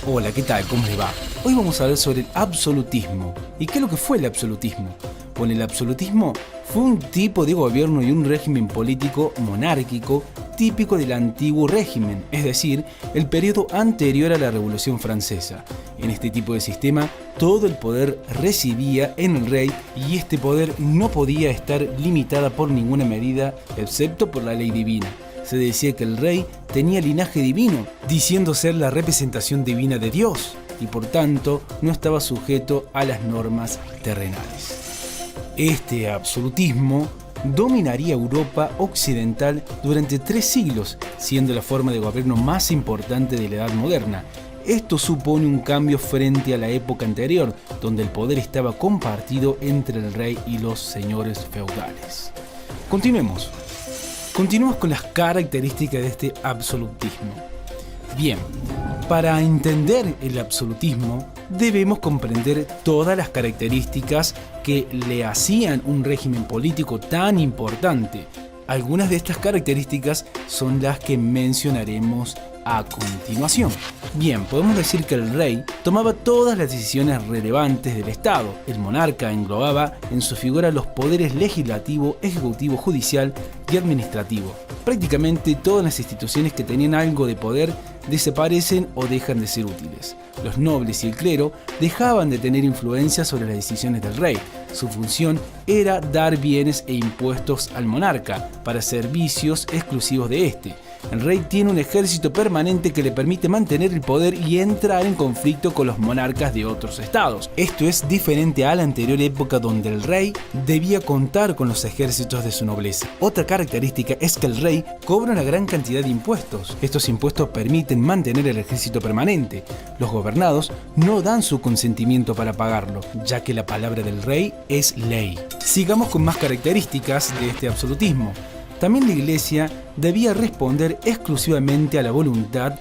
Hola, ¿qué tal? ¿Cómo les va? Hoy vamos a hablar sobre el absolutismo. ¿Y qué es lo que fue el absolutismo? Bueno, el absolutismo fue un tipo de gobierno y un régimen político monárquico típico del antiguo régimen, es decir, el periodo anterior a la Revolución Francesa. En este tipo de sistema, todo el poder residía en el rey y este poder no podía estar limitada por ninguna medida, excepto por la ley divina. Se decía que el rey tenía linaje divino, diciendo ser la representación divina de Dios, y por tanto no estaba sujeto a las normas terrenales. Este absolutismo dominaría Europa occidental durante 3 siglos, siendo la forma de gobierno más importante de la Edad Moderna. Esto supone un cambio frente a la época anterior, donde el poder estaba compartido entre el rey y los señores feudales. Continuemos con las características de este absolutismo. Bien, para entender el absolutismo debemos comprender todas las características que le hacían un régimen político tan importante. Algunas de estas características son las que mencionaremos a continuación. Bien, podemos decir que el rey tomaba todas las decisiones relevantes del Estado. El monarca englobaba en su figura los poderes legislativo, ejecutivo, judicial y administrativo. Prácticamente todas las instituciones que tenían algo de poder desaparecen o dejan de ser útiles. Los nobles y el clero dejaban de tener influencia sobre las decisiones del rey. Su función era dar bienes e impuestos al monarca para servicios exclusivos de este. El rey tiene un ejército permanente que le permite mantener el poder y entrar en conflicto con los monarcas de otros estados. Esto es diferente a la anterior época donde el rey debía contar con los ejércitos de su nobleza. Otra característica es que el rey cobra una gran cantidad de impuestos. Estos impuestos permiten mantener el ejército permanente. Los gobernados no dan su consentimiento para pagarlo, ya que la palabra del rey es ley. Sigamos con más características de este absolutismo. También la Iglesia debía responder exclusivamente a la voluntad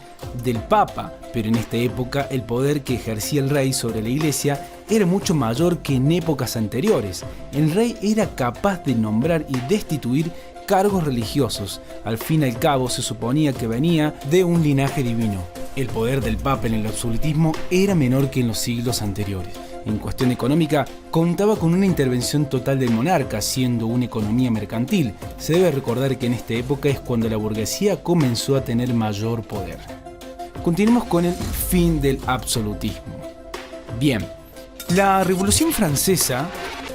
del Papa, pero en esta época el poder que ejercía el rey sobre la Iglesia era mucho mayor que en épocas anteriores. El rey era capaz de nombrar y destituir cargos religiosos. Al fin y al cabo se suponía que venía de un linaje divino. El poder del Papa en el absolutismo era menor que en los siglos anteriores. En cuestión económica, contaba con una intervención total del monarca, siendo una economía mercantil. Se debe recordar que en esta época es cuando la burguesía comenzó a tener mayor poder. Continuemos con el fin del absolutismo. Bien, la Revolución Francesa,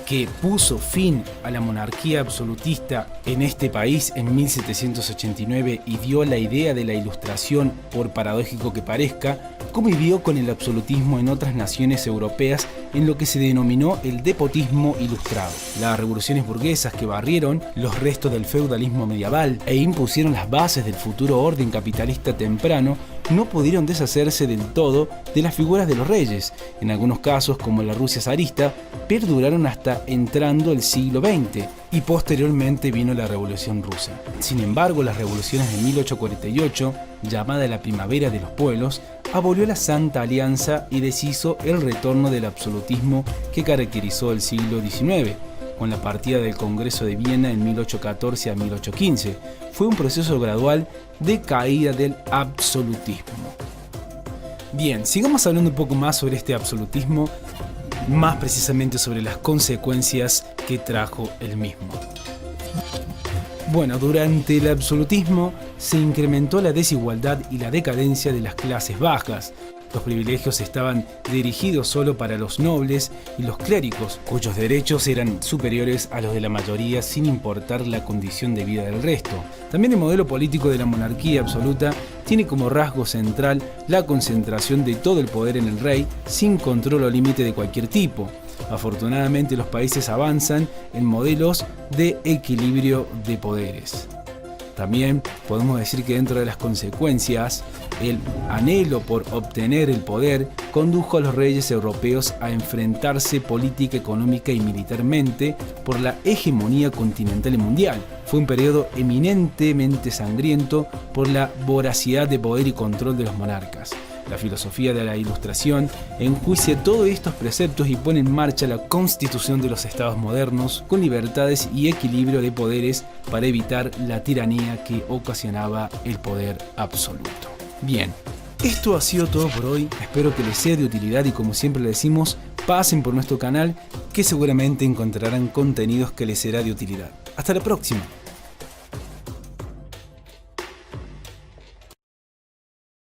que puso fin a la monarquía absolutista en este país en 1789 y dio la idea de la Ilustración, por paradójico que parezca, convivió con el absolutismo en otras naciones europeas en lo que se denominó el despotismo ilustrado. Las revoluciones burguesas que barrieron los restos del feudalismo medieval e impusieron las bases del futuro orden capitalista temprano no pudieron deshacerse del todo de las figuras de los reyes. En algunos casos, como la Rusia zarista, perduraron hasta entrando el siglo XX y posteriormente vino la Revolución Rusa. Sin embargo, las revoluciones de 1848, llamada la Primavera de los Pueblos, abolió la Santa Alianza y deshizo el retorno del absolutismo que caracterizó el siglo XIX, con la partida del Congreso de Viena en 1814 a 1815. Fue un proceso gradual de caída del absolutismo. Bien, sigamos hablando un poco más sobre este absolutismo, más precisamente sobre las consecuencias que trajo el mismo. Bueno, durante el absolutismo se incrementó la desigualdad y la decadencia de las clases bajas. Los privilegios estaban dirigidos solo para los nobles y los clérigos, cuyos derechos eran superiores a los de la mayoría sin importar la condición de vida del resto. También el modelo político de la monarquía absoluta tiene como rasgo central la concentración de todo el poder en el rey sin control o límite de cualquier tipo. Afortunadamente los países avanzan en modelos de equilibrio de poderes. También podemos decir que dentro de las consecuencias, el anhelo por obtener el poder condujo a los reyes europeos a enfrentarse política, económica y militarmente por la hegemonía continental y mundial. Fue un periodo eminentemente sangriento por la voracidad de poder y control de los monarcas. La filosofía de la Ilustración enjuicia todos estos preceptos y pone en marcha la constitución de los estados modernos con libertades y equilibrio de poderes para evitar la tiranía que ocasionaba el poder absoluto. Bien, Esto ha sido todo por hoy, espero que les sea de utilidad y como siempre le decimos, pasen por nuestro canal que seguramente encontrarán contenidos que les será de utilidad. Hasta la próxima.